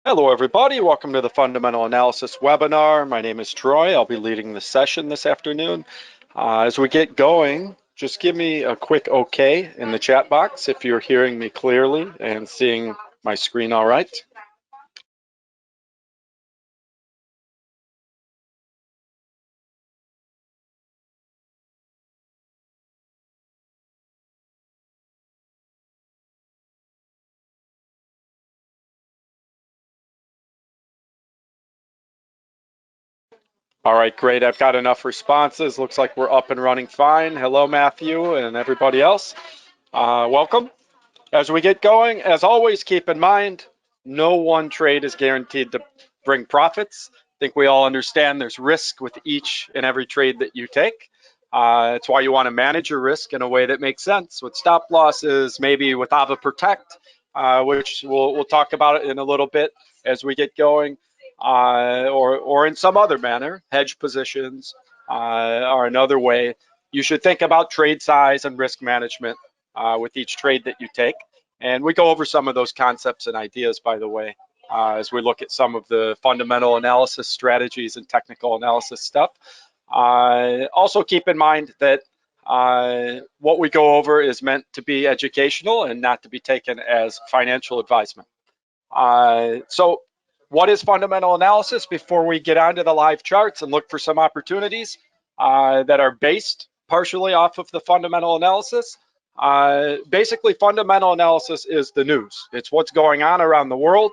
Hello, everybody. Welcome to the Fundamental Analysis webinar. My name is Troy. I'll be leading the session this afternoon. As we get going, just give me a quick OK in the chat box if you're hearing me clearly and seeing my screen all right. All right, great. I've got enough responses. Looks like we're up and running fine. Hello, Matthew, and everybody else. Welcome. As we get going, as always, keep in mind, no one trade is guaranteed to bring profits. I think we all understand there's risk with each and every trade that you take. It's why you want to manage your risk in a way that makes sense with stop losses, maybe with AvaProtect, which we'll talk about it in a little bit as we get going, or in some other manner. Hedge positions are another way. You should think about trade size and risk management with each trade that you take. And we go over some of those concepts and ideas, by the way, as we look at some of the fundamental analysis strategies and technical analysis stuff. Also keep in mind that what we go over is meant to be educational and not to be taken as financial advisement. So what is fundamental analysis? Before we get onto the live charts and look for some opportunities that are based partially off of the fundamental analysis, basically fundamental analysis is the news. It's what's going on around the world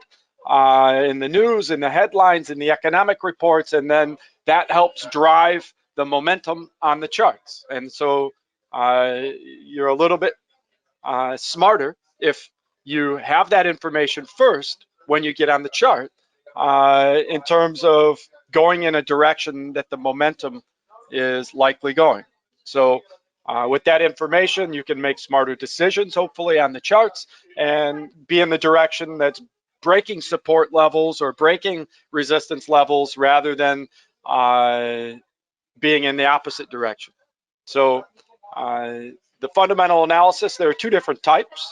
in the news, in the headlines, in the economic reports, and then that helps drive the momentum on the charts. And so you're a little bit smarter if you have that information first when you get on the chart in terms of going in a direction that the momentum is likely going. So with that information, you can make smarter decisions, hopefully, on the charts and be in the direction that's breaking support levels or breaking resistance levels rather than being in the opposite direction. So the fundamental analysis, there are two different types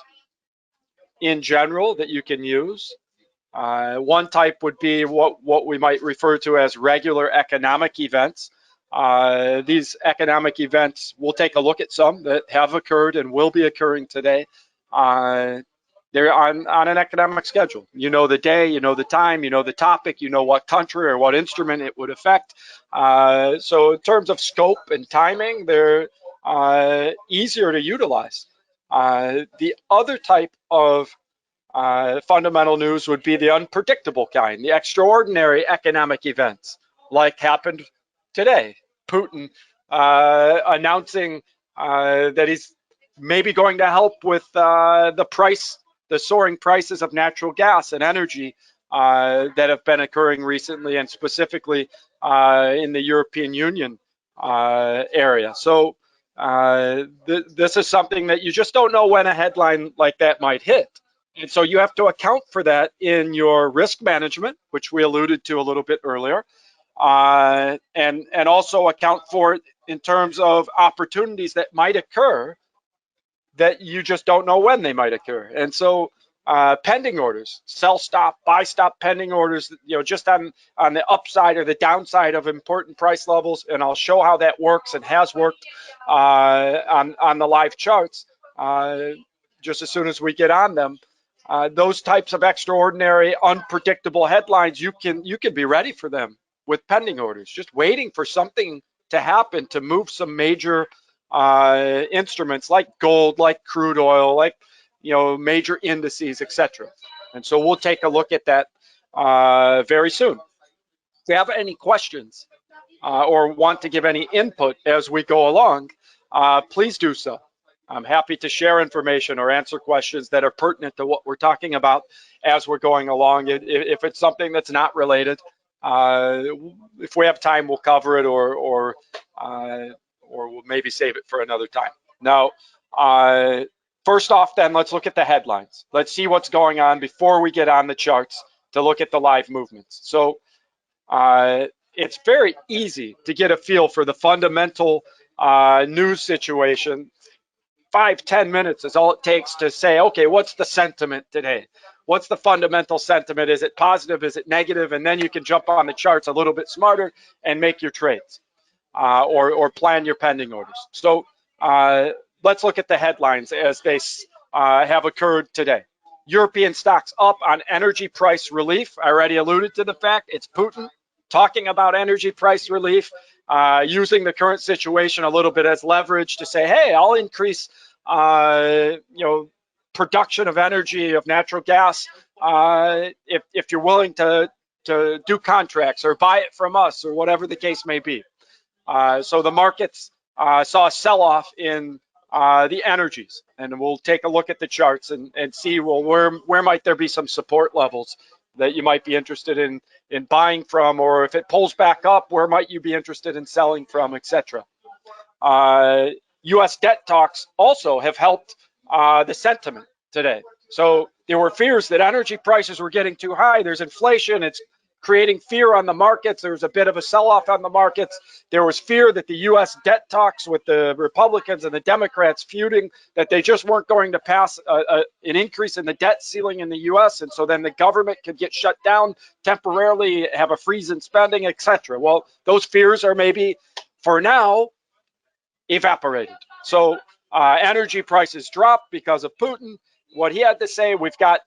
in general that you can use. One type would be what we might refer to as regular economic events. These economic events, we'll take a look at some that have occurred and will be occurring today. They're on an economic schedule. You know the day, you know the time, you know the topic, you know what country or what instrument it would affect. So in terms of scope and timing, they're easier to utilize. The other type of fundamental news would be the unpredictable kind, the extraordinary economic events like happened today. Putin announcing that he's maybe going to help with the soaring prices of natural gas and energy that have been occurring recently, and specifically in the European Union area. So this is something that you just don't know when a headline like that might hit. And so you have to account for that in your risk management, which we alluded to a little bit earlier, and also account for it in terms of opportunities that might occur that you just don't know when they might occur. And so pending orders, sell stop, buy stop pending orders, just on the upside or the downside of important price levels. And I'll show how that works and has worked on the live charts just as soon as we get on them. Those types of extraordinary, unpredictable headlines, you can be ready for them with pending orders, just waiting for something to happen to move some major instruments like gold, like crude oil, like major indices, etc. And so we'll take a look at that very soon. If you have any questions or want to give any input as we go along, please do so. I'm happy to share information or answer questions that are pertinent to what we're talking about as we're going along. If it's something that's not related, if we have time, we'll cover it, or we'll maybe save it for another time. Now, first off, then, let's look at the headlines. Let's see what's going on before we get on the charts to look at the live movements. So it's very easy to get a feel for the fundamental news situation. 5-10 minutes is all it takes to say, okay, what's the sentiment today? what's the fundamental sentiment? Is it positive? Is it negative? And then you can jump on the charts a little bit smarter and make your trades or plan your pending orders. So let's look at the headlines as they have occurred today. European stocks up on energy price relief. I already alluded to the fact it's Putin talking about energy price relief, using the current situation a little bit as leverage to say, hey, I'll increase production of energy, of natural gas, if you're willing to do contracts or buy it from us or whatever the case may be. So the markets saw a sell-off in the energies, and we'll take a look at the charts and see, well, where might there be some support levels that you might be interested in buying from, or if it pulls back up, where might you be interested in selling from, etc. U.S. debt talks also have helped the sentiment today. So there were fears that energy prices were getting too high. There's inflation. It's creating fear on the markets. There was a bit of a sell-off on the markets. There was fear that the U.S. debt talks with the Republicans and the Democrats feuding, that they just weren't going to pass an increase in the debt ceiling in the U.S., and so then the government could get shut down temporarily, have a freeze in spending, etc. Well, those fears are maybe, for now, evaporated. So energy prices dropped because of Putin. What he had to say, we've got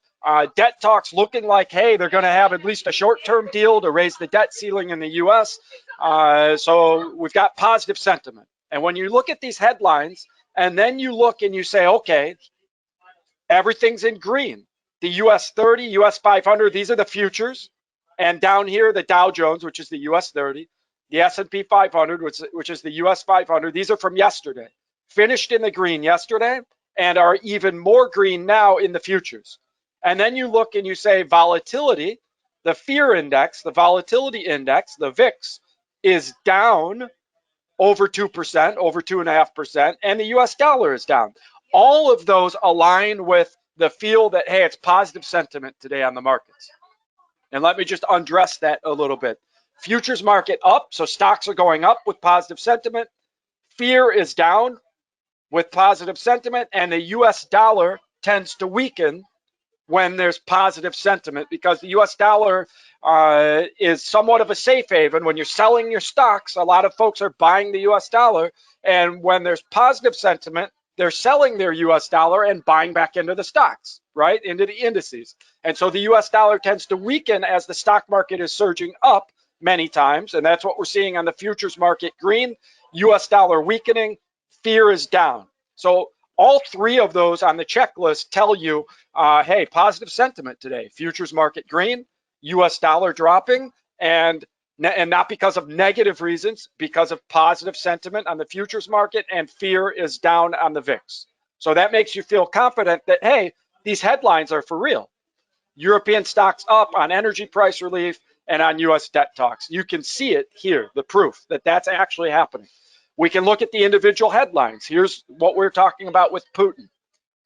debt talks looking like, hey, they're going to have at least a short-term deal to raise the debt ceiling in the U.S. So we've got positive sentiment. And when you look at these headlines, and then you look and you say, okay, everything's in green. The U.S. 30, U.S. 500, these are the futures. And down here, the Dow Jones, which is the U.S. 30, the S&P 500, which is the U.S. 500, these are from yesterday. Finished in the green yesterday and are even more green now in the futures. And then you look and you say volatility, the fear index, the volatility index, the VIX, is down over 2%, over 2.5%, and the US dollar is down. All of those align with the feel that, hey, it's positive sentiment today on the markets. And let me just undress that a little bit. Futures market up, so stocks are going up with positive sentiment. Fear is down with positive sentiment, and the US dollar tends to weaken when there's positive sentiment, because the US dollar is somewhat of a safe haven. When you're selling your stocks, a lot of folks are buying the US dollar, and when there's positive sentiment, they're selling their US dollar and buying back into the stocks, right, into the indices. And so the US dollar tends to weaken as the stock market is surging up many times, and that's what we're seeing on the futures market. Green, US dollar weakening, fear is down. So all three of those on the checklist tell you, hey, positive sentiment today. Futures market green, US dollar dropping, and not because of negative reasons, because of positive sentiment on the futures market, and fear is down on the VIX. So that makes you feel confident that, hey, these headlines are for real. European stocks up on energy price relief and on US debt talks. You can see it here, the proof that that's actually happening. We can look at the individual headlines. Here's what we're talking about with Putin.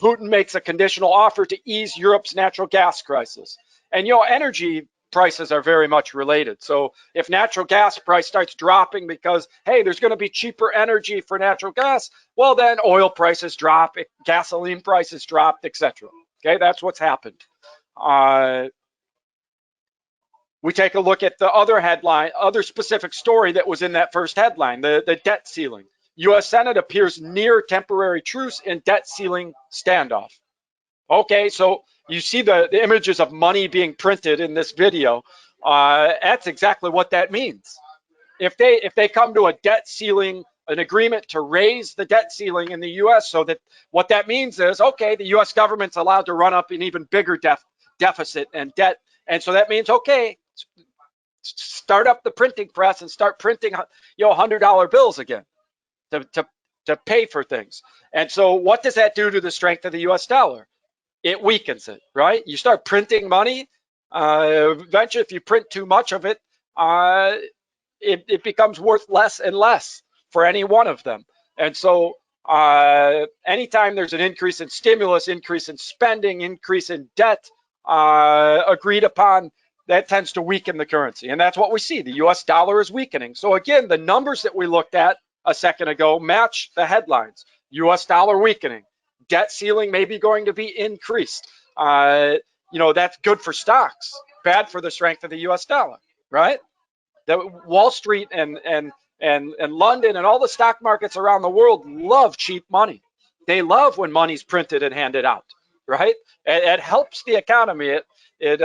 Putin makes a conditional offer to ease Europe's natural gas crisis. And, energy prices are very much related. So if natural gas price starts dropping because, hey, there's going to be cheaper energy for natural gas, well, then oil prices drop, gasoline prices drop, etc. Okay, that's what's happened. We take a look at the other headline, other specific story that was in that first headline, the debt ceiling. U.S. Senate appears near temporary truce in debt ceiling standoff. Okay, so you see the images of money being printed in this video. That's exactly what that means. If they come to a debt ceiling, an agreement to raise the debt ceiling in the U.S., so that what that means is, okay, the U.S. government's allowed to run up an even bigger deficit and debt. And so that means, okay, start up the printing press and start printing, $100 bills again to pay for things. And so what does that do to the strength of the US dollar? It weakens it, right? You start printing money, eventually if you print too much of it, it becomes worth less and less for any one of them. And so anytime there's an increase in stimulus, increase in spending, increase in debt agreed upon, that tends to weaken the currency. And that's what we see. The US dollar is weakening. So again, the numbers that we looked at a second ago match the headlines. US dollar weakening. Debt ceiling may be going to be increased. that's good for stocks, bad for the strength of the US dollar, right? That Wall Street and London and all the stock markets around the world love cheap money. They love when money's printed and handed out, right? It helps the economy. It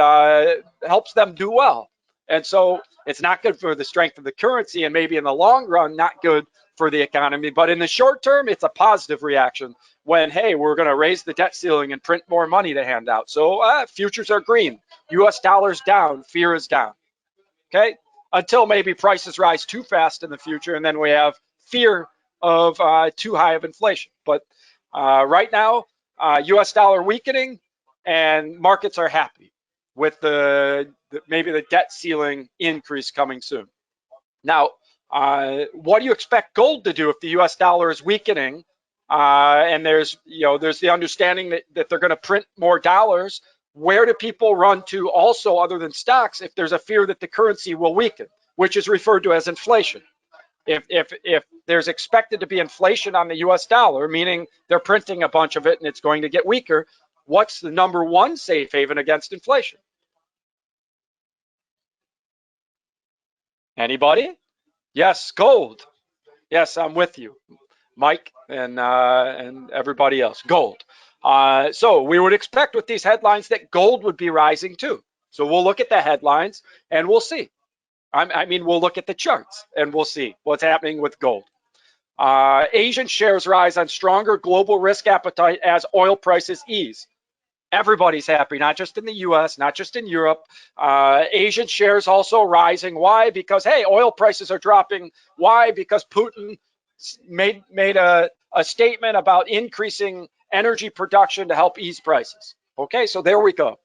helps them do well. And so it's not good for the strength of the currency, and maybe in the long run, not good for the economy. But in the short term, it's a positive reaction when, hey, we're going to raise the debt ceiling and print more money to hand out. So futures are green. US dollar's down. Fear is down. Okay? Until maybe prices rise too fast in the future, and then we have fear of too high of inflation. But right now, US dollar weakening, and markets are happy with maybe the debt ceiling increase coming soon. Now, what do you expect gold to do if the US dollar is weakening? And there's the understanding that they're going to print more dollars. Where do people run to also, other than stocks, if there's a fear that the currency will weaken, which is referred to as inflation? If there's expected to be inflation on the US dollar, meaning they're printing a bunch of it and it's going to get weaker, what's the number one safe haven against inflation? Anybody? Yes, gold. Yes, I'm with you, Mike, and everybody else. Gold. So we would expect with these headlines that gold would be rising too. So we'll look at the headlines and we'll see. We'll look at the charts and we'll see what's happening with gold. Asian shares rise on stronger global risk appetite as oil prices ease. Everybody's happy, not just in the US, not just in Europe. Asian shares also rising. Why? Because, hey, oil prices are dropping. Why? Because Putin made a statement about increasing energy production to help ease prices. Okay, so there we go.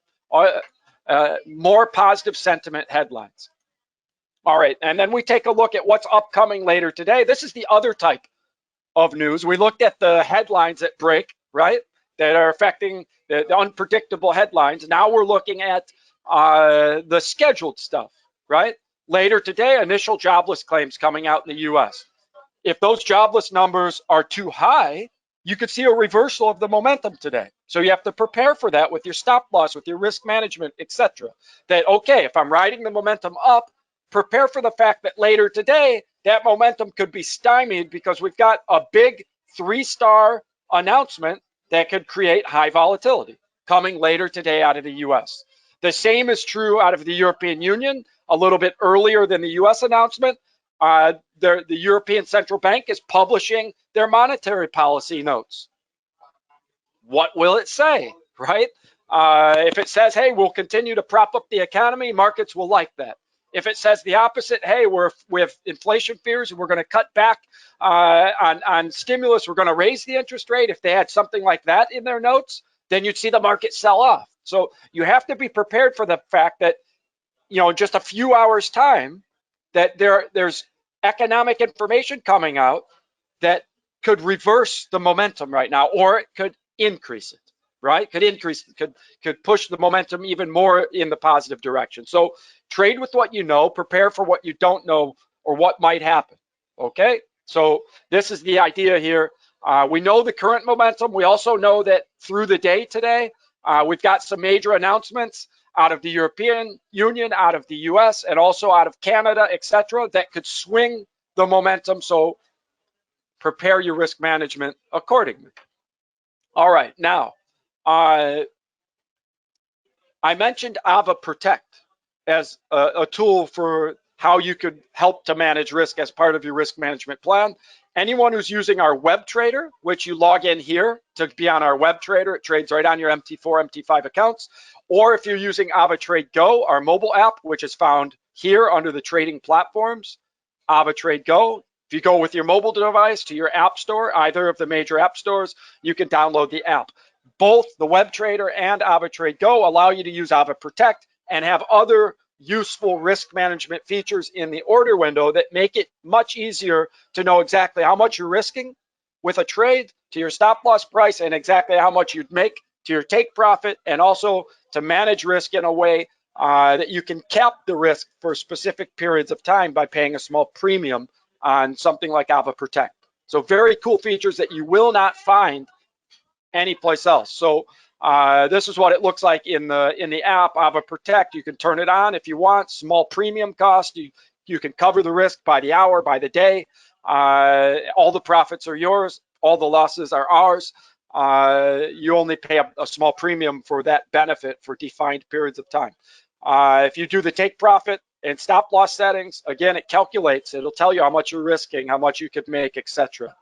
More positive sentiment headlines. All right, and then we take a look at what's upcoming later today. This is the other type of news. We looked at the headlines that break, right, that are affecting the unpredictable headlines. Now we're looking at the scheduled stuff, right? Later today, initial jobless claims coming out in the US. If those jobless numbers are too high, you could see a reversal of the momentum today. So you have to prepare for that with your stop loss, with your risk management, etc. That, okay, if I'm riding the momentum up, prepare for the fact that later today, that momentum could be stymied because we've got a big 3-star announcement that could create high volatility coming later today out of the US. The same is true out of the European Union, a little bit earlier than the US announcement. The European Central Bank is publishing their monetary policy notes. What will it say, right? If it says, hey, we'll continue to prop up the economy, markets will like that. If it says the opposite, hey, we have inflation fears and we're going to cut back on stimulus, we're going to raise the interest rate. If they had something like that in their notes, then you'd see the market sell off. So you have to be prepared for the fact that, in just a few hours' time, that there's economic information coming out that could reverse the momentum right now, or it could increase it. Right? Could push the momentum even more in the positive direction. So trade with what you know, prepare for what you don't know or what might happen. Okay? So this is the idea here. We know the current momentum. We also know that through the day today, we've got some major announcements out of the European Union, out of the US, and also out of Canada, etc., that could swing the momentum. So prepare your risk management accordingly. All right, now, I mentioned AvaProtect as a tool for how you could help to manage risk as part of your risk management plan. Anyone who's using our web trader, which you log in here to be on our web trader, it trades right on your MT4, MT5 accounts. Or if you're using AvaTrade Go, our mobile app, which is found here under the trading platforms, AvaTrade Go. If you go with your mobile device to your app store, either of the major app stores, you can download the app. Both the web trader and AvaTrade Go allow you to use AvaProtect and have other useful risk management features in the order window that make it much easier to know exactly how much you're risking with a trade to your stop loss price and exactly how much you'd make to your take profit, and also to manage risk in a way that you can cap the risk for specific periods of time by paying a small premium on something like AvaProtect. So very cool features that you will not find anyplace else. So This is what it looks like in the app. AvaProtect. You can turn it on if you want. Small premium cost. You can cover the risk by the hour, by the day. All the profits are yours. All the losses are ours. You only pay a small premium for that benefit for defined periods of time. If you do the take profit and stop loss settings, again, it calculates. It'll tell you how much you're risking, how much you could make, etc.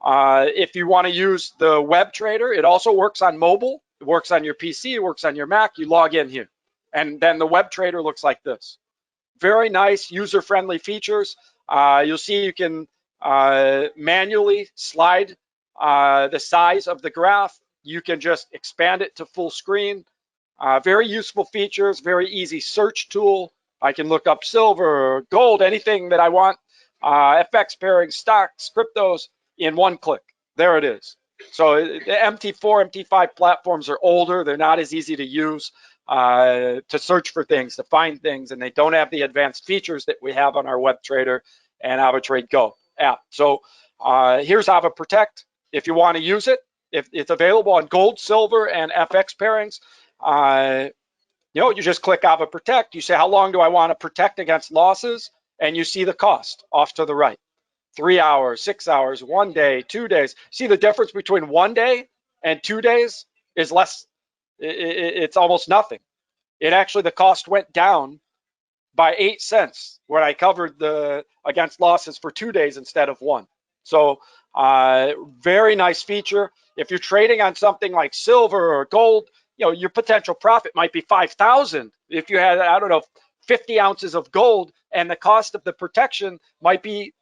If you want to use the web trader, it also works on mobile. It works on your PC. It works on your Mac. You log in here, and then the web trader looks like this. Very nice, user-friendly features. You'll see you can manually slide the size of the graph. You can just expand it to full screen. Very useful features, very easy search tool. I can look up silver, gold, anything that I want. FX pairing, stocks, cryptos in one click. There it is. So the MT4, MT5 platforms are older. They're not as easy to use to search for things, to find things, and they don't have the advanced features that we have on our web trader and AvaTrade Go app. So here's AvaProtect. If you want to use it, if it's available on gold, silver, and FX pairings, you just click AvaProtect. You say, how long do I want to protect against losses? And you see the cost off to the right. 3 hours, 6 hours, 1 day, 2 days. See the difference between 1 day and 2 days is less. It's almost nothing. The cost went down by 8 cents when I covered the against losses for 2 days instead of 1. So very nice feature. If you're trading on something like silver or gold, your potential profit might be 5,000. If you had, I don't know, 50 ounces of gold, and the cost of the protection might be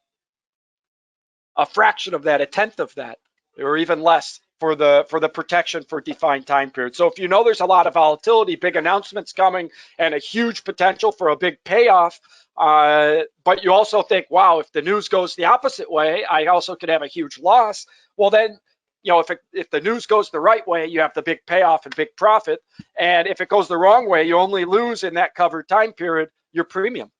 a fraction of that, a tenth of that, or even less for the protection for defined time period. So if you know there's a lot of volatility, big announcements coming, and a huge potential for a big payoff, but you also think, wow, if the news goes the opposite way, I also could have a huge loss. Well, then, if the news goes the right way, you have the big payoff and big profit. And if it goes the wrong way, you only lose in that covered time period your premium.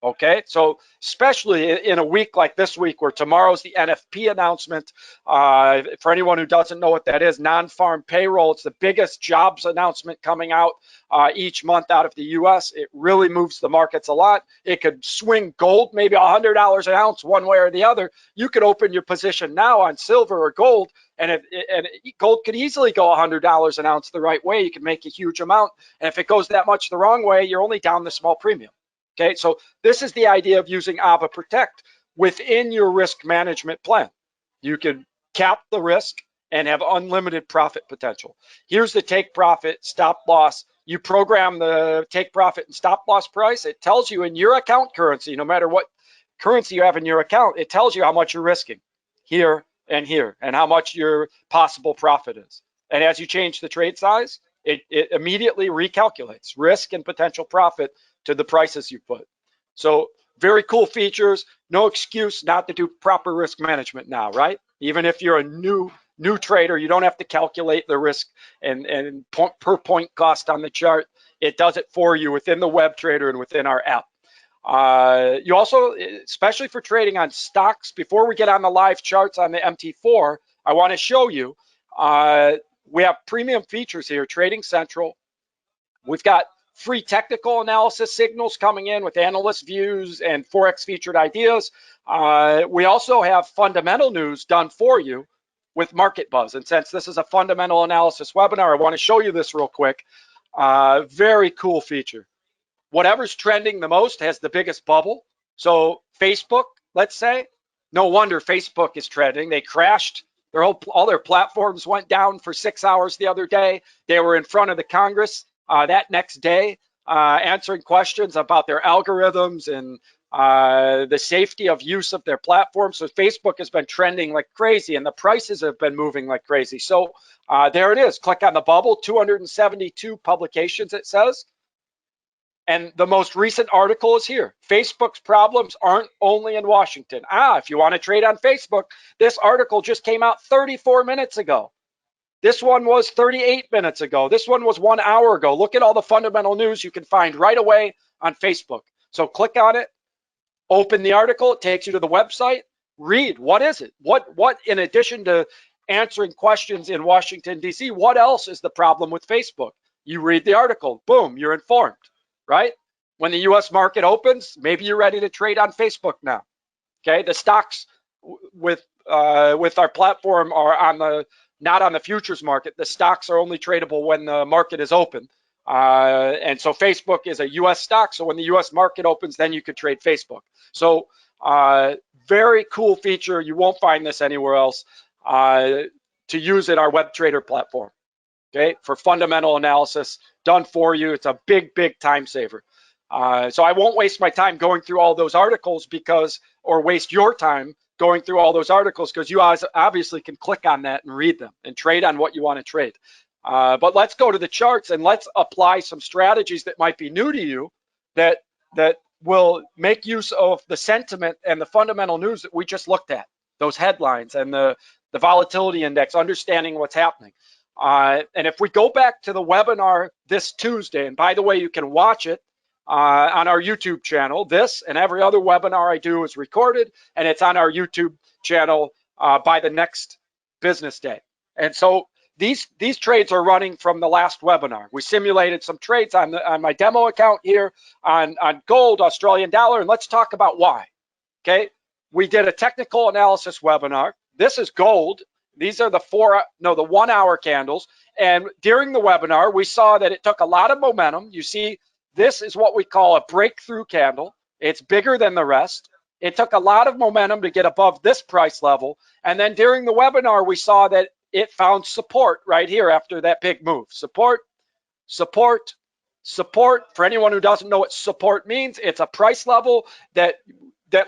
Okay, so especially in a week like this week, where tomorrow's the NFP announcement. For anyone who doesn't know what that is, non-farm payroll, it's the biggest jobs announcement coming out each month out of the US. It really moves the markets a lot. It could swing gold maybe $100 an ounce one way or the other. You could open your position now on silver or gold, and gold could easily go $100 an ounce the right way. You can make a huge amount. And if it goes that much the wrong way, you're only down the small premium. Okay, so this is the idea of using AvaProtect within your risk management plan. You can cap the risk and have unlimited profit potential. Here's the take profit, stop loss. You program the take profit and stop loss price. It tells you in your account currency, no matter what currency you have in your account, it tells you how much you're risking here and how much your possible profit is. And as you change the trade size, it immediately recalculates risk and potential profit to the prices you put. So very cool features. No excuse not to do proper risk management now, right? Even if you're a new trader, you don't have to calculate the risk and per point cost on the chart. It does it for you within the web trader and within our app. You also, especially for trading on stocks, before we get on the live charts on the MT4, I want to show you, we have premium features here, Trading Central. We've got free technical analysis signals coming in with analyst views and Forex featured ideas. We also have fundamental news done for you with Market Buzz. And since this is a fundamental analysis webinar, I want to show you this real quick. Very cool feature. Whatever's trending the most has the biggest bubble. So Facebook, let's say, no wonder Facebook is trending. They crashed. All their platforms went down for 6 hours the other day. They were in front of the Congress that next day, answering questions about their algorithms and the safety of use of their platform. So Facebook has been trending like crazy, and the prices have been moving like crazy. So there it is. Click on the bubble, 272 publications, it says. And the most recent article is here. Facebook's problems aren't only in Washington. If you want to trade on Facebook, this article just came out 34 minutes ago. This one was 38 minutes ago. This one was 1 hour ago. Look at all the fundamental news you can find right away on Facebook. So click on it, open the article. It takes you to the website. Read. What is it? What in addition to answering questions in Washington, D.C. What else is the problem with Facebook? You read the article, boom, you're informed, right? When the U.S. market opens, maybe you're ready to trade on Facebook now. Okay, the stocks with our platform are on the not on the futures market. The stocks are only tradable when the market is open. And so Facebook is a U.S. stock. So when the U.S. market opens, then you could trade Facebook. So very cool feature. You won't find this anywhere else to use in our web trader platform. Okay, for fundamental analysis done for you. It's a big, big time saver. So I won't waste my time going through all those articles or waste your time going through all those articles, because you obviously can click on that and read them and trade on what you want to trade. But let's go to the charts and let's apply some strategies that might be new to you that will make use of the sentiment and the fundamental news that we just looked at, those headlines and the volatility index, understanding what's happening. And if we go back to the webinar this Tuesday, and by the way, you can watch it on our YouTube channel. This and every other webinar I do is recorded, and it's on our YouTube channel by the next business day. And so these trades are running from the last webinar. We simulated some trades on my demo account here on gold, Australian dollar, and let's talk about why. Okay, we did a technical analysis webinar. This is gold. These are the 1 hour candles. And during the webinar, we saw that it took a lot of momentum. You see, this is what we call a breakthrough candle. It's bigger than the rest. It took a lot of momentum to get above this price level. And then during the webinar, we saw that it found support right here after that big move. Support, support, support. For anyone who doesn't know what support means, it's a price level that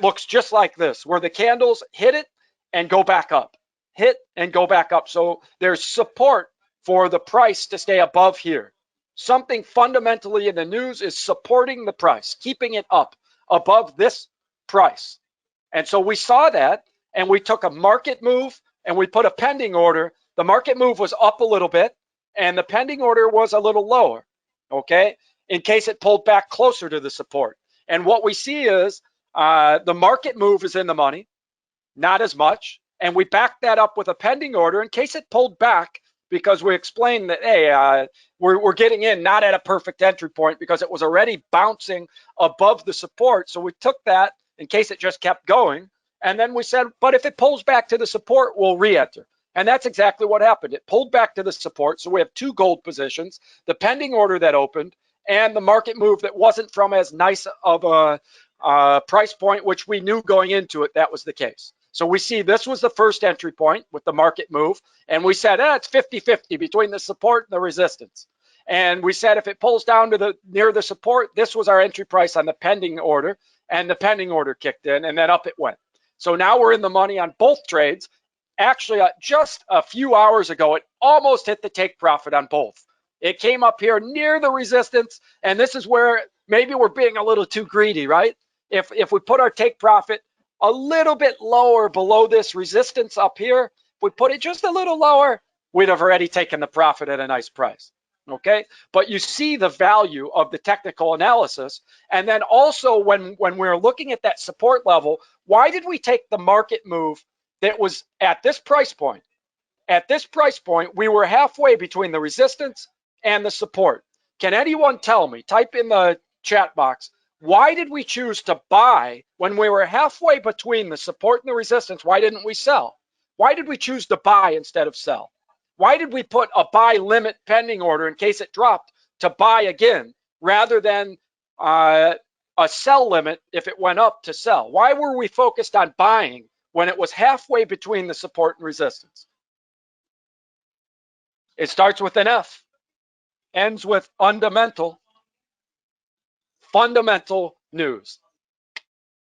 looks just like this, where the candles hit it and go back up, hit and go back up. So there's support for the price to stay above here. Something fundamentally in the news is supporting the price, keeping it up above this price. And so we saw that, and we took a market move and we put a pending order. The market move was up a little bit and the pending order was a little lower, okay, in case it pulled back closer to the support. And what we see is the market move is in the money, not as much. And we backed that up with a pending order in case it pulled back, because we explained that, hey, we're getting in not at a perfect entry point because it was already bouncing above the support. So we took that in case it just kept going. And then we said, but if it pulls back to the support, we'll re-enter. And that's exactly what happened. It pulled back to the support. So we have two gold positions, the pending order that opened and the market move that wasn't from as nice of a price point, which we knew going into it that was the case. So we see this was the first entry point with the market move. And we said, it's 50-50 between the support and the resistance. And we said, if it pulls down to near the support, this was our entry price on the pending order, and the pending order kicked in and then up it went. So now we're in the money on both trades. Actually, just a few hours ago, it almost hit the take profit on both. It came up here near the resistance. And this is where maybe we're being a little too greedy, right? If we put our take profit a little bit lower below this resistance up here, if we put it just a little lower, we'd have already taken the profit at a nice price, okay? But you see the value of the technical analysis. And then also when we're looking at that support level, why did we take the market move that was at this price point? At this price point, we were halfway between the resistance and the support. Can anyone tell me, type in the chat box, why did we choose to buy when we were halfway between the support and the resistance? Why didn't we sell? Why did we choose to buy instead of sell? Why did we put a buy limit pending order in case it dropped to buy again rather than a sell limit if it went up to sell? Why were we focused on buying when it was halfway between the support and resistance? It starts with an F, ends with fundamental. Fundamental news.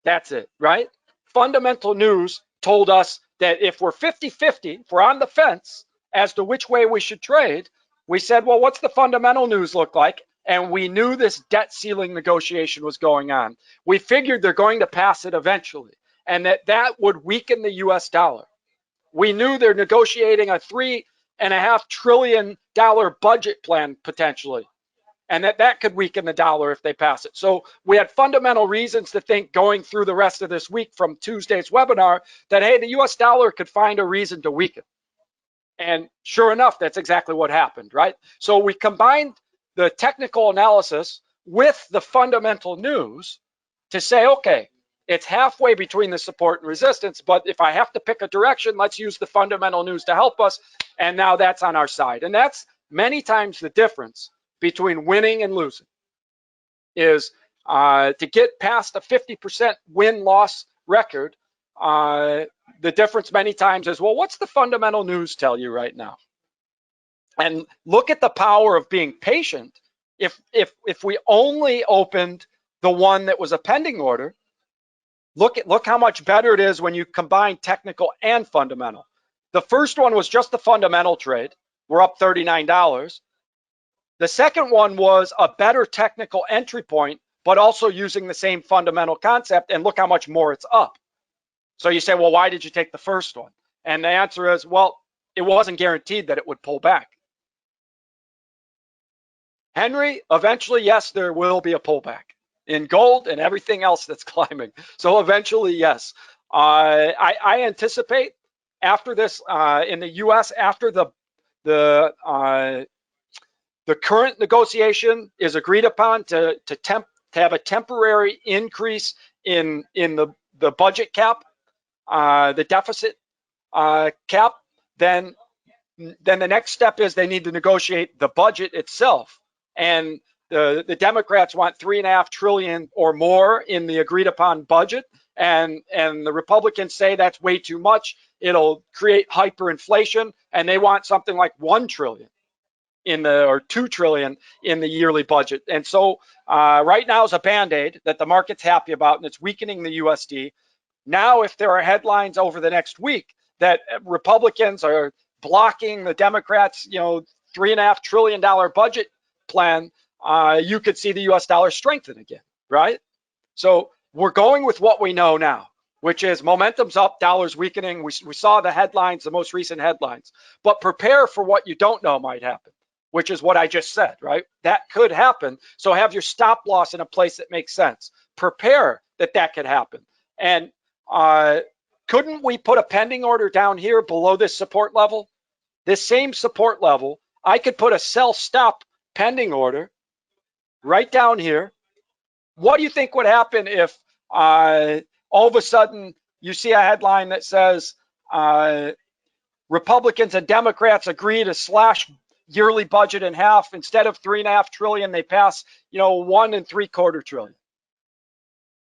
That's it, right? Fundamental news told us that if we're 50-50, if we're on the fence as to which way we should trade, we said, well, what's the fundamental news look like? And we knew this debt ceiling negotiation was going on. We figured they're going to pass it eventually, and that would weaken the US dollar. We knew they're negotiating a $3.5 trillion budget plan potentially, and that could weaken the dollar if they pass it. So we had fundamental reasons to think going through the rest of this week from Tuesday's webinar that, hey, the US dollar could find a reason to weaken. And sure enough, that's exactly what happened, right? So we combined the technical analysis with the fundamental news to say, okay, it's halfway between the support and resistance, but if I have to pick a direction, let's use the fundamental news to help us. And now that's on our side. And that's many times the difference between winning and losing, is to get past a 50% win-loss record. The difference many times is, well, what's the fundamental news tell you right now? And look at the power of being patient. If we only opened the one that was a pending order, look how much better it is when you combine technical and fundamental. The first one was just the fundamental trade. We're up $39. The second one was a better technical entry point, but also using the same fundamental concept, and look how much more it's up. So you say, well, why did you take the first one? And the answer is, well, it wasn't guaranteed that it would pull back. Henry, eventually, yes, there will be a pullback in gold and everything else that's climbing. So eventually, yes. I anticipate after this in the U.S., after the current negotiation is agreed upon to have a temporary increase in the budget cap, the deficit cap, then the next step is they need to negotiate the budget itself. And the Democrats want $3.5 trillion or more in the agreed upon budget, and the Republicans say that's way too much. It'll create hyperinflation, and they want something like $1 trillion or $2 trillion in the yearly budget. And so right now is a band-aid that the market's happy about, and it's weakening the USD. Now, if there are headlines over the next week that Republicans are blocking the Democrats, $3.5 trillion budget plan, you could see the US dollar strengthen again, right? So we're going with what we know now, which is momentum's up, dollar's weakening. We saw the headlines, the most recent headlines, but prepare for what you don't know might happen, which is what I just said, right? That could happen. So have your stop loss in a place that makes sense. Prepare that could happen. And couldn't we put a pending order down here below this support level? This same support level, I could put a sell stop pending order right down here. What do you think would happen if all of a sudden you see a headline that says Republicans and Democrats agree to slash yearly budget in half? Instead of $3.5 trillion, they pass, $1.75 trillion.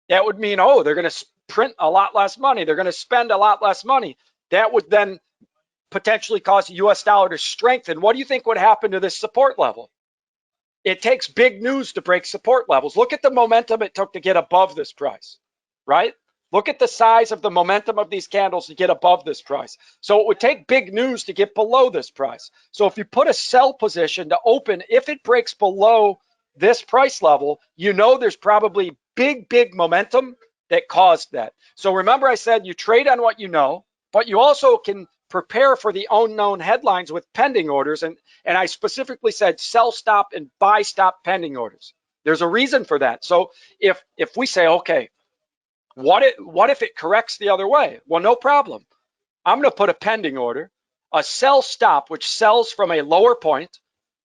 That would mean, they're going to print a lot less money. They're going to spend a lot less money. That would then potentially cause the US dollar to strengthen. What do you think would happen to this support level? It takes big news to break support levels. Look at the momentum it took to get above this price, right? Look at the size of the momentum of these candles to get above this price. So it would take big news to get below this price. So if you put a sell position to open, if it breaks below this price level, there's probably big momentum that caused that. So remember I said you trade on what you know, but you also can prepare for the unknown headlines with pending orders. And I specifically said sell stop and buy stop pending orders. There's a reason for that. So if we say, okay, what if it corrects the other way? Well, no problem. I'm going to put a pending order, a sell stop, which sells from a lower point,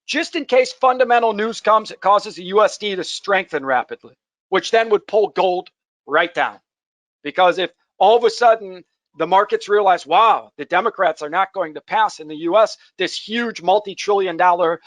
just in case fundamental news comes, it causes the USD to strengthen rapidly, which then would pull gold right down. Because if all of a sudden the markets realize, wow, the Democrats are not going to pass in the US this huge multi-trillion-dollar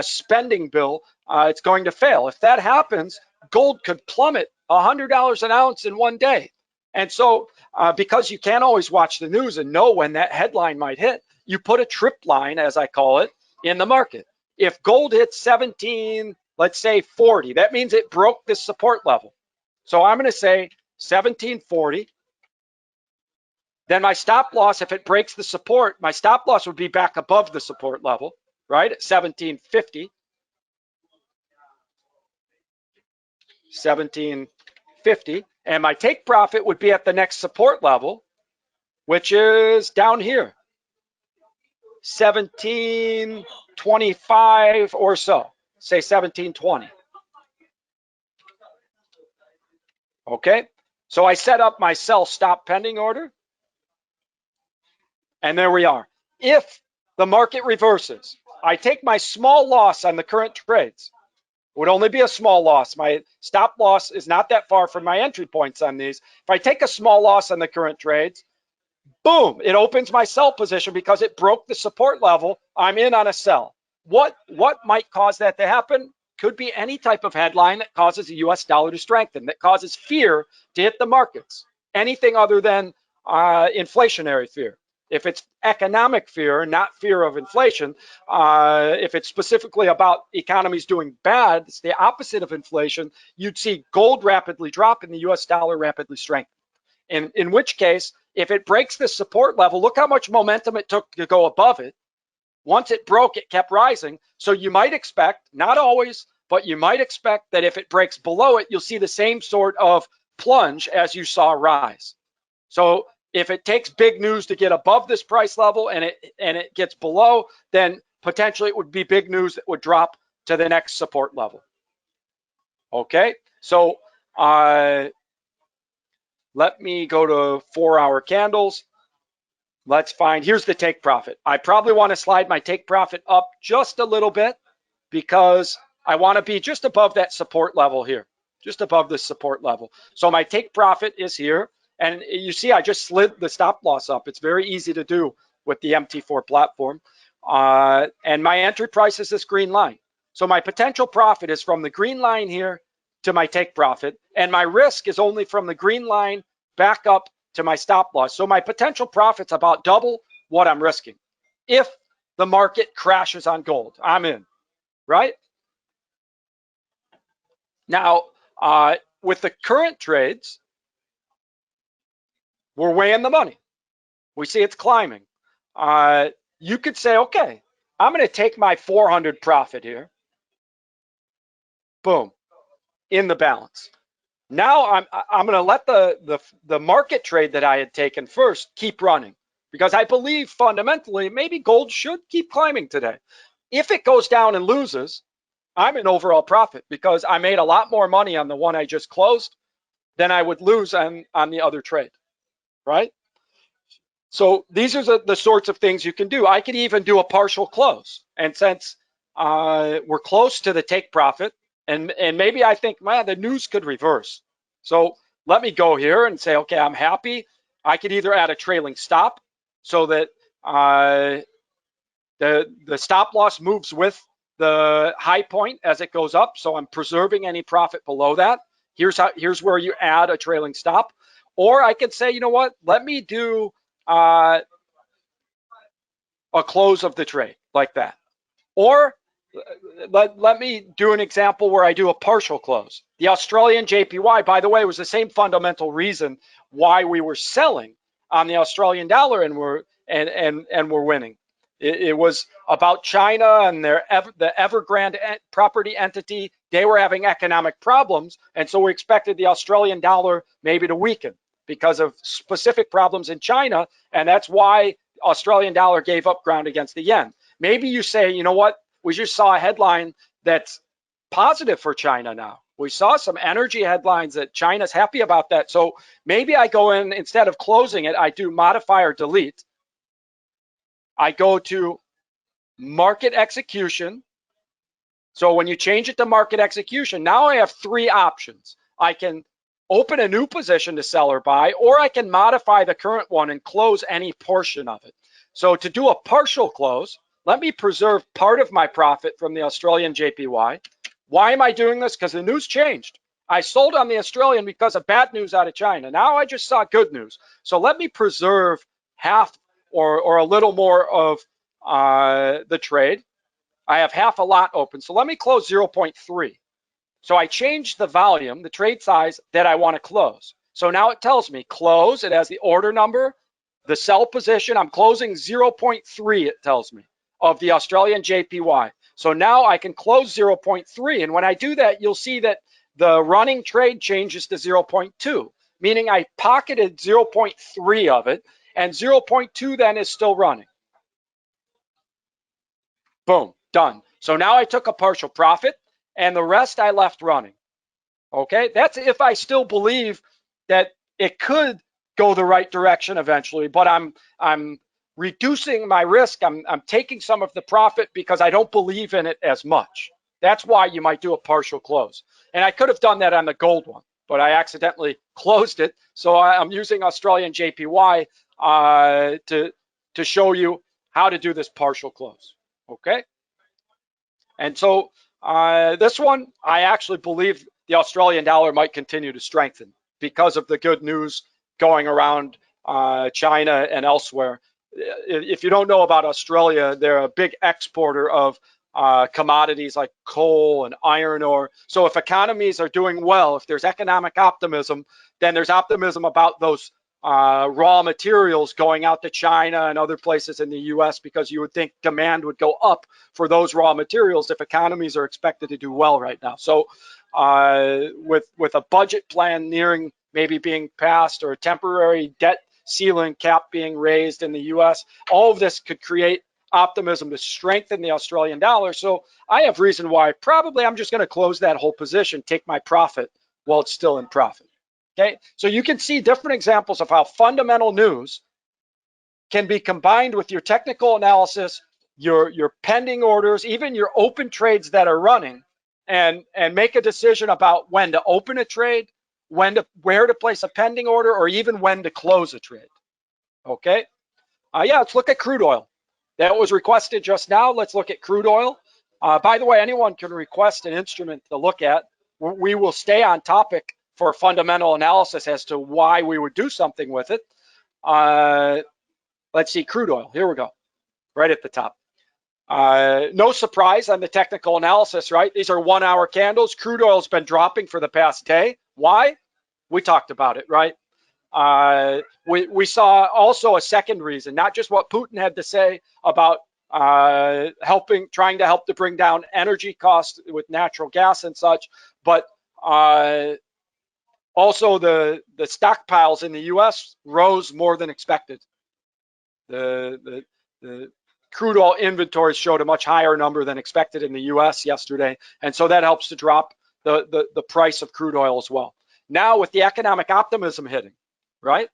spending bill, it's going to fail. If that happens, gold could plummet $100 an ounce in one day. And so because you can't always watch the news and know when that headline might hit, you put a trip line, as I call it, in the market. If gold hits 17, let's say 40, that means it broke this support level. So I'm going to say 1740. Then my stop loss, if it breaks the support, my stop loss would be back above the support level, right, at 1750. 1750. And my take profit would be at the next support level, which is down here, 1725 or so, say 1720. Okay, so I set up my sell stop pending order. And there we are. If the market reverses. I take my small loss on the current trades. It would only be a small loss. My stop loss is not that far from my entry points on these. If I take a small loss on the current trades, boom, it opens my sell position because it broke the support level. I'm in on a sell. What might cause that to happen? Could be any type of headline that causes the US dollar to strengthen, that causes fear to hit the markets. Anything other than inflationary fear. If it's economic fear, not fear of inflation, if it's specifically about economies doing bad, it's the opposite of inflation, you'd see gold rapidly drop and the US dollar rapidly strengthen. In which case, if it breaks this support level, look how much momentum it took to go above it. Once it broke, it kept rising. So you might expect, not always, but you might expect that if it breaks below it, you'll see the same sort of plunge as you saw rise. So if it takes big news to get above this price level and it gets below, then potentially it would be big news that would drop to the next support level. Okay, so let me go to 4-hour candles. Let's find, here's the take profit. I probably want to slide my take profit up just a little bit because I want to be just above that support level here, just above this support level. So my take profit is here. And you see, I just slid the stop loss up. It's very easy to do with the MT4 platform. And my entry price is this green line. So my potential profit is from the green line here to my take profit. And my risk is only from the green line back up to my stop loss. So my potential profit's about double what I'm risking. If the market crashes on gold, I'm in, right? Now, with the current trades, we're weighing the money. We see it's climbing. You could say, okay, I'm going to take my 400 profit here. Boom, in the balance. Now I'm going to let the market trade that I had taken first keep running because I believe fundamentally maybe gold should keep climbing today. If it goes down and loses, I'm in overall profit because I made a lot more money on the one I just closed than I would lose on the other trade, right? So these are the sorts of things you can do. I could even do a partial close. And since we're close to the take profit, and maybe I think, man, the news could reverse. So let me go here and say, okay, I'm happy. I could either add a trailing stop so that the stop loss moves with the high point as it goes up. So I'm preserving any profit below that. Here's where you add a trailing stop. Or I could say, you know what, let me do a close of the trade like that. Or let me do an example where I do a partial close. The Australian JPY, by the way, was the same fundamental reason why we were selling on the Australian dollar and we're winning. It was about China and the Evergrande property entity. They were having economic problems, and so we expected the Australian dollar maybe to weaken because of specific problems in China, and that's why Australian dollar gave up ground against the yen. Maybe you say, you know what, we just saw a headline that's positive for China now. We saw some energy headlines that China's happy about that. So maybe I go in, instead of closing it, I do modify or delete. I go to market execution. So when you change it to market execution, now I have 3 options. I can open a new position to sell or buy, or I can modify the current one and close any portion of it. So to do a partial close, let me preserve part of my profit from the Australian JPY. Why am I doing this? Because the news changed. I sold on the Australian because of bad news out of China. Now I just saw good news. So let me preserve half or a little more of the trade. I have half a lot open. So let me close 0.3. So I changed the volume, the trade size that I want to close. So now it tells me close. It has the order number, the sell position. I'm closing 0.3, it tells me, of the Australian JPY. So now I can close 0.3. And when I do that, you'll see that the running trade changes to 0.2, meaning I pocketed 0.3 of it, and 0.2 then is still running. Boom, done. So now I took a partial profit, and the rest I left running. Okay, that's if I still believe that it could go the right direction eventually, but I'm reducing my risk. I'm taking some of the profit because I don't believe in it as much. That's why you might do a partial close. And I could have done that on the gold one, but I accidentally closed it. So I'm using Australian JPY to show you how to do this partial close. Okay. And so this one, I actually believe the Australian dollar might continue to strengthen because of the good news going around China and elsewhere. If you don't know about Australia, they're a big exporter of commodities like coal and iron ore. So if economies are doing well, if there's economic optimism, then there's optimism about those raw materials going out to China and other places in the US, because you would think demand would go up for those raw materials if economies are expected to do well right now. So with a budget plan nearing maybe being passed, or a temporary debt ceiling cap being raised in the US, all of this could create optimism to strengthen the Australian dollar. So I have reason why probably I'm just going to close that whole position, take my profit while it's still in profit. Okay, so you can see different examples of how fundamental news can be combined with your technical analysis, your pending orders, even your open trades that are running, and make a decision about when to open a trade, where to place a pending order, or even when to close a trade. Okay, yeah, let's look at crude oil. That was requested just now. Let's look at crude oil. By the way, anyone can request an instrument to look at. We will stay on topic for fundamental analysis as to why we would do something with it. Let's see, crude oil. Here we go, right at the top. No surprise on the technical analysis, right? These are 1 hour candles. Crude oil has been dropping for the past day. Why? We talked about it, right? We saw also a second reason, not just what Putin had to say about trying to help to bring down energy costs with natural gas and such, but also the stockpiles in the U.S. rose more than expected. The crude oil inventories showed a much higher number than expected in the U.S. yesterday, and so that helps to drop the price of crude oil as well. Now with the economic optimism hitting, right?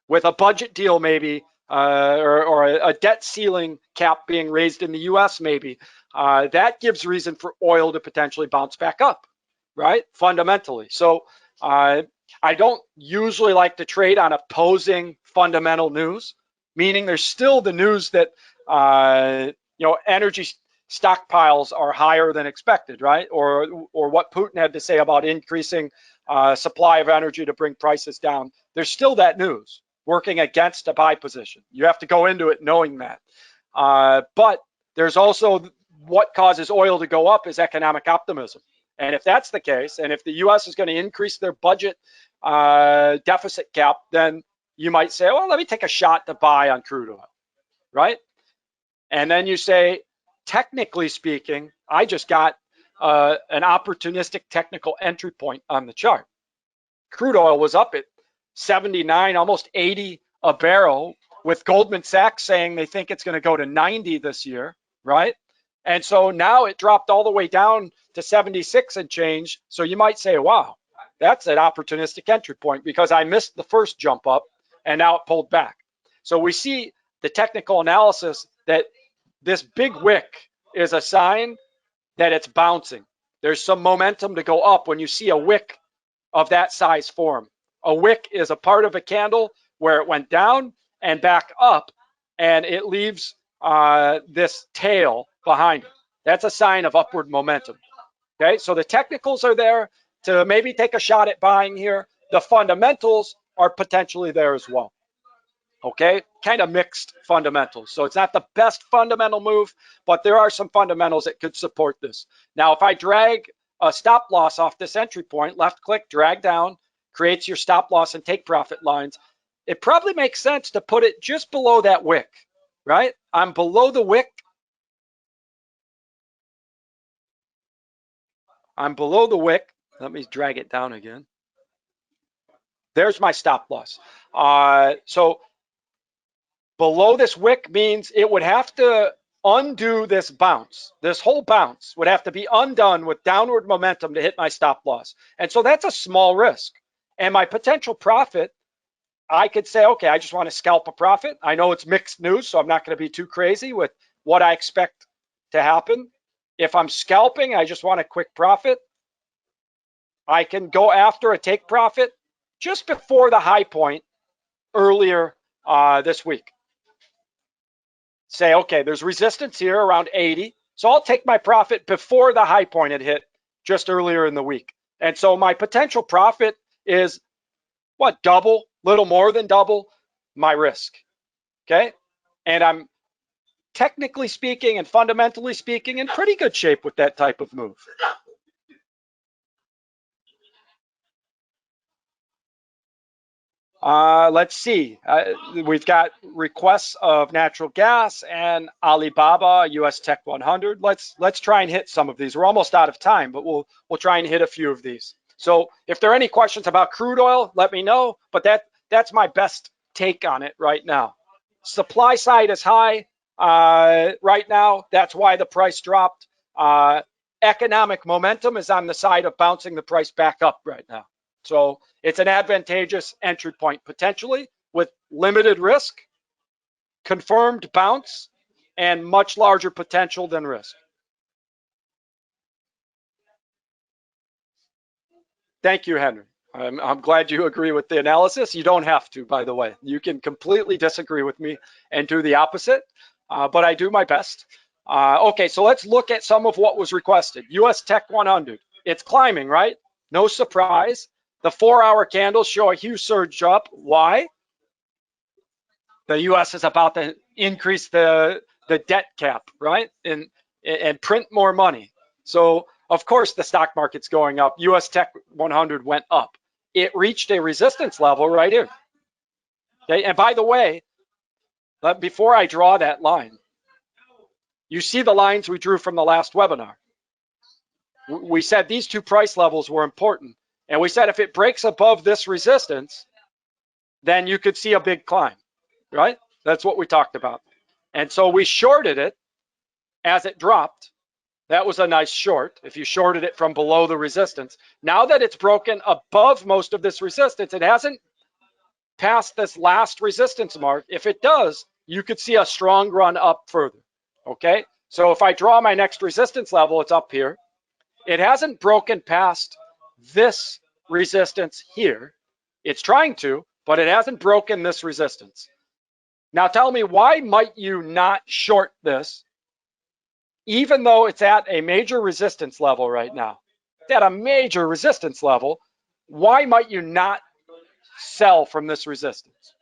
With a budget deal maybe, or a debt ceiling cap being raised in the US maybe, that gives reason for oil to potentially bounce back up, right? Fundamentally. So I don't usually like to trade on opposing fundamental news, meaning there's still the news that energy stockpiles are higher than expected, right? Or what Putin had to say about increasing supply of energy to bring prices down. There's still that news working against a buy position. You have to go into it knowing that. But there's also what causes oil to go up is economic optimism. And if that's the case, and if the US is going to increase their budget deficit cap, then you might say, well, let me take a shot to buy on crude oil, right? And then you say, technically speaking, I just got an opportunistic technical entry point on the chart. Crude oil was up at 79, almost 80 a barrel, with Goldman Sachs saying they think it's going to go to 90 this year, right? And so now it dropped all the way down to 76 and change. So you might say, wow, that's an opportunistic entry point because I missed the first jump up and now it pulled back. So we see the technical analysis that this big wick is a sign that it's bouncing. There's some momentum to go up when you see a wick of that size form. A wick is a part of a candle where it went down and back up, and it leaves this tail behind it. That's a sign of upward momentum. Okay, so the technicals are there to maybe take a shot at buying here. The fundamentals are potentially there as well. Okay, kind of mixed fundamentals. So it's not the best fundamental move, but there are some fundamentals that could support this. Now, if I drag a stop loss off this entry point, left click, drag down, creates your stop loss and take profit lines, it probably makes sense to put it just below that wick, right? I'm below the wick. I'm below the wick. Let me drag it down again. There's my stop loss. So below this wick means it would have to undo this bounce. This whole bounce would have to be undone with downward momentum to hit my stop loss. And so that's a small risk. And my potential profit I could say, okay, I just want to scalp a profit. I know it's mixed news, so I'm not going to be too crazy with what I expect to happen. If I'm scalping, I just want a quick profit. I can go after a take profit just before the high point earlier this week. Say, okay, there's resistance here around 80. So I'll take my profit before the high point had hit just earlier in the week. And so my potential profit is what, double, little more than double my risk, okay? And I'm technically speaking and fundamentally speaking in pretty good shape with that type of move. Let's see. We've got requests of natural gas and Alibaba, US Tech 100. Let's try and hit some of these. We're almost out of time, but we'll try and hit a few of these. So if there are any questions about crude oil, let me know. But that's my best take on it right now. Supply side is high right now. That's why the price dropped. Economic momentum is on the side of bouncing the price back up right now. So it's an advantageous entry point potentially with limited risk, confirmed bounce, and much larger potential than risk. Thank you, Henry. I'm glad you agree with the analysis. You don't have to, by the way. You can completely disagree with me and do the opposite, but I do my best. Okay, so let's look at some of what was requested. US Tech 100. It's climbing, right? No surprise. The 4-hour candles show a huge surge up. Why? The US is about to increase the debt cap, right? And print more money. So, of course, the stock market's going up. US Tech 100 went up. It reached a resistance level right here. Okay? And by the way, before I draw that line, you see the lines we drew from the last webinar. We said these two price levels were important. And we said if it breaks above this resistance, then you could see a big climb, right? That's what we talked about. And so we shorted it as it dropped. That was a nice short if you shorted it from below the resistance. Now that it's broken above most of this resistance, it hasn't passed this last resistance mark. If it does, you could see a strong run up further, okay? So if I draw my next resistance level, it's up here. It hasn't broken past this resistance here. It's trying to, but it hasn't broken this resistance. Now tell me, why might you not short this, even though it's at a major resistance level right now? It's at a major resistance level. Why might you not sell from this resistance?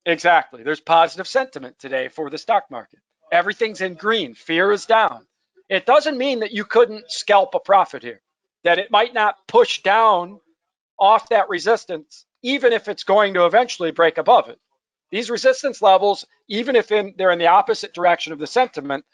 Exactly. There's positive sentiment today for the stock market. Everything's in green. Fear is down. It doesn't mean that you couldn't scalp a profit here, that it might not push down off that resistance, even if it's going to eventually break above it. These resistance levels, even if they're in the opposite direction of the sentiment,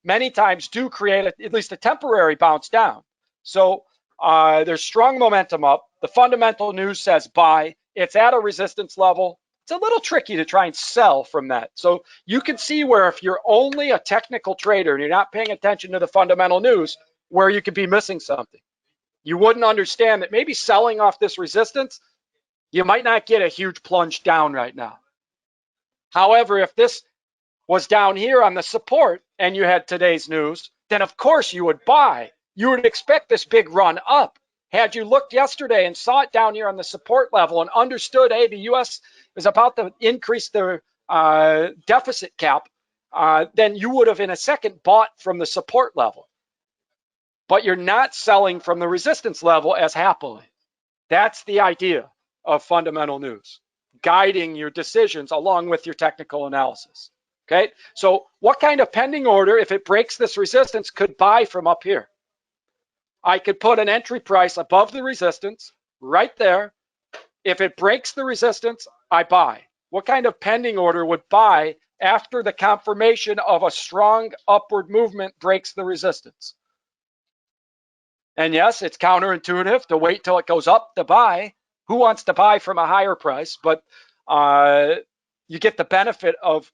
many times do create at least a temporary bounce down. So there's strong momentum up. The fundamental news says buy. It's at a resistance level. It's a little tricky to try and sell from that. So you can see where if you're only a technical trader and you're not paying attention to the fundamental news, where you could be missing something. You wouldn't understand that maybe selling off this resistance, you might not get a huge plunge down right now. However, if this was down here on the support and you had today's news, then of course you would buy. You would expect this big run up. Had you looked yesterday and saw it down here on the support level and understood, hey, the US is about to increase their deficit cap, then you would have in a second bought from the support level. But you're not selling from the resistance level as happily. That's the idea of fundamental news, guiding your decisions along with your technical analysis. Okay, so what kind of pending order, if it breaks this resistance, could buy from up here? I could put an entry price above the resistance right there. If it breaks the resistance, I buy. What kind of pending order would buy after the confirmation of a strong upward movement breaks the resistance? And yes, it's counterintuitive to wait till it goes up to buy. Who wants to buy from a higher price? But you get the benefit of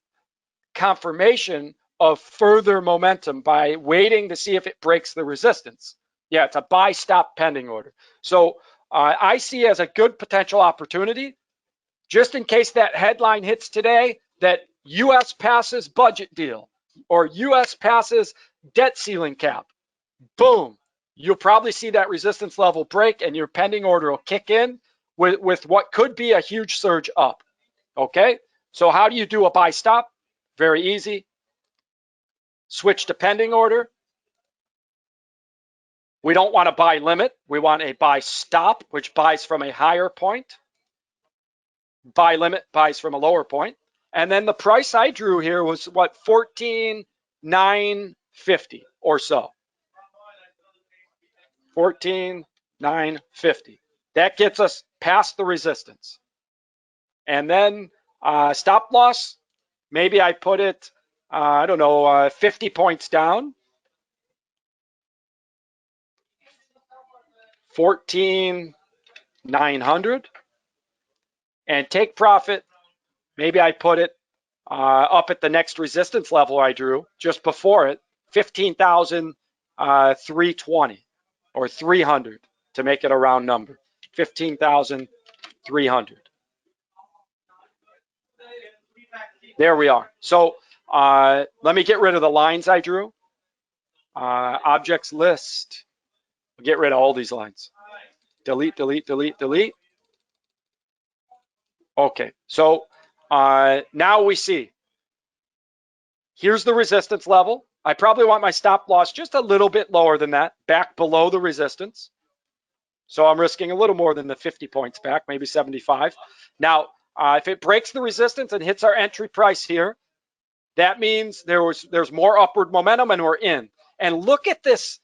confirmation of further momentum by waiting to see if it breaks the resistance. Yeah, it's a buy stop pending order. So I see as a good potential opportunity, just in case that headline hits today that U.S. passes budget deal or U.S. passes debt ceiling cap. Boom. You'll probably see that resistance level break and your pending order will kick in with what could be a huge surge up. Okay? So how do you do a buy stop? Very easy. Switch to pending order. We don't want a buy limit. We want a buy stop, which buys from a higher point. Buy limit buys from a lower point. And then the price I drew here was what, 14,950 or so. 14,950. That gets us past the resistance. And then stop loss, maybe I put it, I don't know, 50 points down. 14,900. And take profit, maybe I put it up at the next resistance level I drew just before it, 15,320 or 300 to make it a round number, 15,300. There we are. So let me get rid of the lines I drew. Objects list. Get rid of all these lines. Delete, delete, delete, delete. Okay, so now we see. Here's the resistance level. I probably want my stop loss just a little bit lower than that, back below the resistance. So I'm risking a little more than the 50 points back, maybe 75. Now, if it breaks the resistance and hits our entry price here, that means there's more upward momentum and we're in. And look at this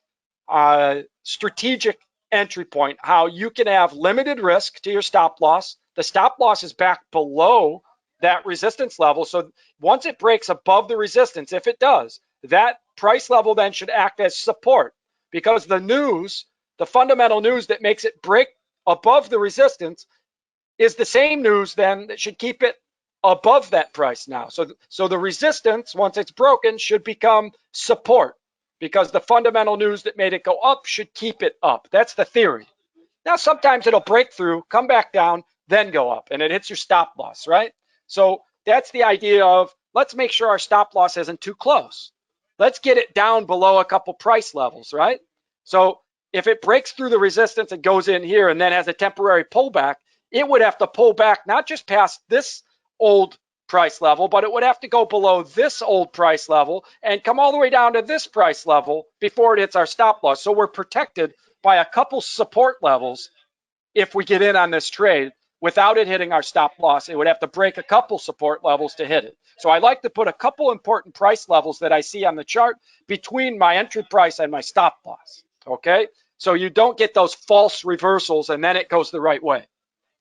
strategic entry point, how you can have limited risk to your stop loss. The stop loss is back below that resistance level. So once it breaks above the resistance, if it does, that price level then should act as support, because the news, the fundamental news that makes it break above the resistance is the same news then that should keep it above that price now. So the resistance, once it's broken, should become support, because the fundamental news that made it go up should keep it up. That's the theory. Now, sometimes it'll break through, come back down, then go up, and it hits your stop loss, right? So that's the idea of, let's make sure our stop loss isn't too close. Let's get it down below a couple price levels, right? So if it breaks through the resistance and goes in here and then has a temporary pullback, it would have to pull back not just past this old price level, but it would have to go below this old price level and come all the way down to this price level before it hits our stop loss. So we're protected by a couple support levels if we get in on this trade. Without it hitting our stop loss, it would have to break a couple support levels to hit it. So I like to put a couple important price levels that I see on the chart between my entry price and my stop loss, okay? So you don't get those false reversals and then it goes the right way,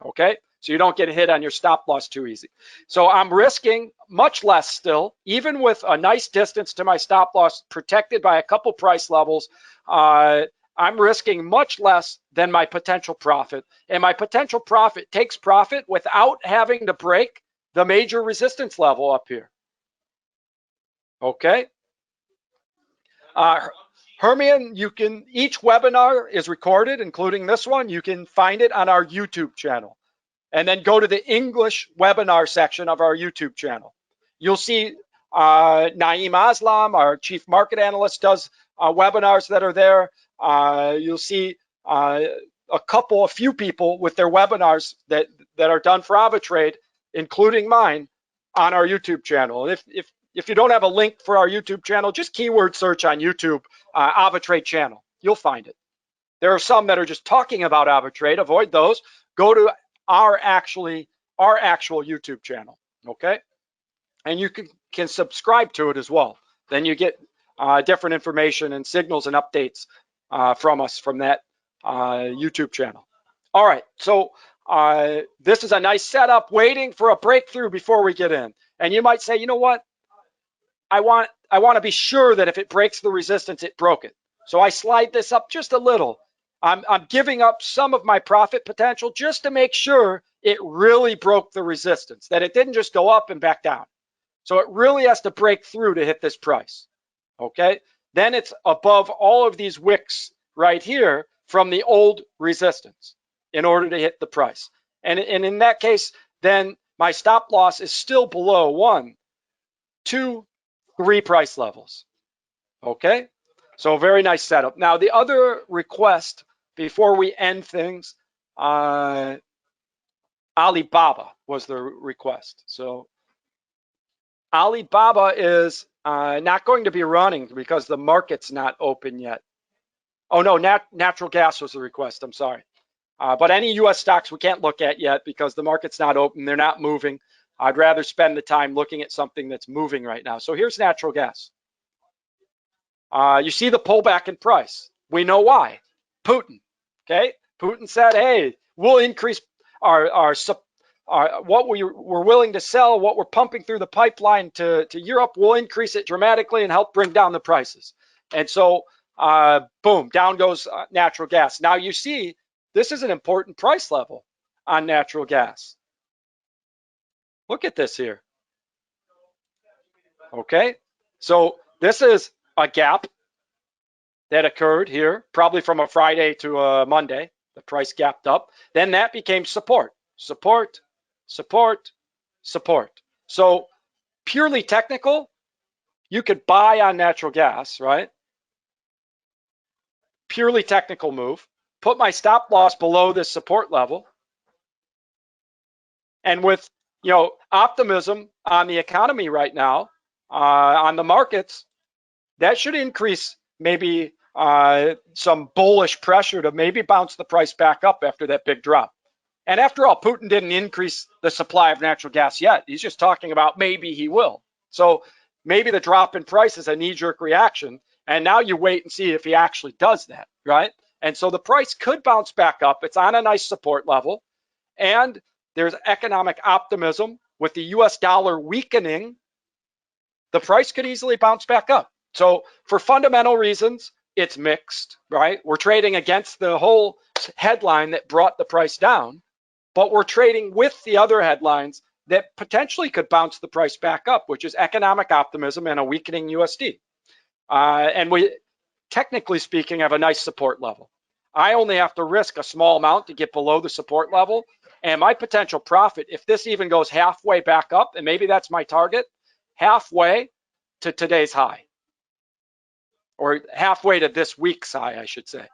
okay? So you don't get hit on your stop loss too easy. So I'm risking much less still, even with a nice distance to my stop loss protected by a couple price levels. I'm risking much less than my potential profit, and my potential profit takes profit without having to break the major resistance level up here. Okay. Hermian, each webinar is recorded, including this one. You can find it on our YouTube channel, and then go to the English webinar section of our YouTube channel. You'll see Naeem Aslam, our chief market analyst, does webinars that are there. You'll see a few people with their webinars that are done for AvaTrade, including mine, on our YouTube channel. And if you don't have a link for our YouTube channel, just keyword search on YouTube, AvaTrade channel. You'll find it. There are some that are just talking about AvaTrade. Avoid those. Go to our actual YouTube channel, okay? And you can subscribe to it as well. Then you get different information and signals and updates from us from that YouTube channel. All right, so this is a nice setup, waiting for a breakthrough before we get in. And you might say, you know what? I want to be sure that if it breaks the resistance, it broke it. So I slide this up just a little. I'm giving up some of my profit potential just to make sure it really broke the resistance, that it didn't just go up and back down. So it really has to break through to hit this price, okay? Then it's above all of these wicks right here from the old resistance. in order to hit the price. And in that case, then my stop loss is still below 1, 2, 3 price levels. Okay, so very nice setup. Now the other request before we end things, Alibaba was the request. So Alibaba is not going to be running because the market's not open yet. Oh no, natural gas was the request, I'm sorry. But any US stocks we can't look at yet because the market's not open, they're not moving. I'd rather spend the time looking at something that's moving right now. So here's natural gas. You see the pullback in price. We know why. Putin, okay? Putin said, hey, we'll increase our what we're willing to sell, what we're pumping through the pipeline to Europe, we'll increase it dramatically and help bring down the prices. And so, boom, down goes natural gas. Now you see, this is an important price level on natural gas. Look at this here. Okay, so this is a gap that occurred here, probably from a Friday to a Monday. The price gapped up. Then that became support, support, support, support. So purely technical, you could buy on natural gas, right? Purely technical move. Put my stop loss below this support level. And with, you know, optimism on the economy right now, on the markets, that should increase maybe some bullish pressure to maybe bounce the price back up after that big drop. And after all, Putin didn't increase the supply of natural gas yet. He's just talking about maybe he will. So maybe the drop in price is a knee-jerk reaction. And now you wait and see if he actually does that, right? And so the price could bounce back up. It's on a nice support level. And there's economic optimism with the US dollar weakening. The price could easily bounce back up. So for fundamental reasons, it's mixed, right? We're trading against the whole headline that brought the price down, but we're trading with the other headlines that potentially could bounce the price back up, which is economic optimism and a weakening USD. And we, technically speaking, have a nice support level. I only have to risk a small amount to get below the support level. And my potential profit, if this even goes halfway back up, and maybe that's my target, halfway to today's high, or halfway to this week's high, I should say.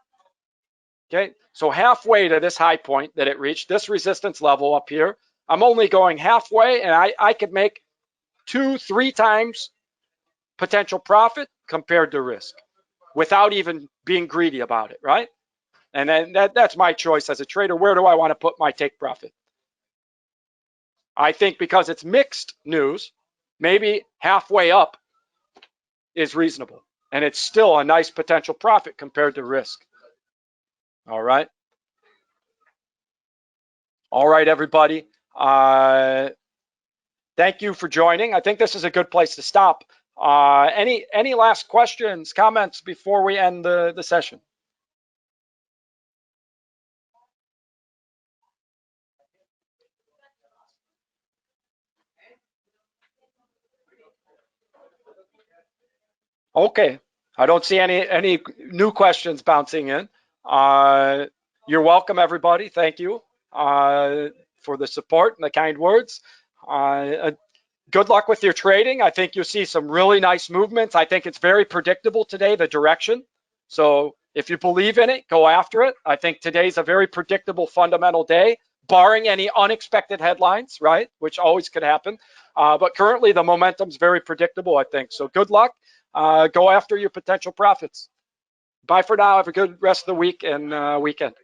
Okay, so halfway to this high point that it reached, this resistance level up here, I'm only going halfway, and I could make 2-3 times potential profit compared to risk without even being greedy about it, right? And then that's my choice as a trader. Where do I want to put my take profit? I think because it's mixed news, maybe halfway up is reasonable. And it's still a nice potential profit compared to risk. All right. All right, everybody. Thank you for joining. I think this is a good place to stop. Any last questions, comments before we end the session? Okay, I don't see any new questions bouncing in. You're welcome, everybody. Thank you for the support and the kind words. Good luck with your trading. I think you'll see some really nice movements. I think it's very predictable today, the direction. So if you believe in it, go after it. I think today's a very predictable fundamental day, barring any unexpected headlines, right? Which always could happen. But currently the momentum's very predictable, I think. So good luck. Go after your potential profits. Bye for now. Have a good rest of the week and weekend.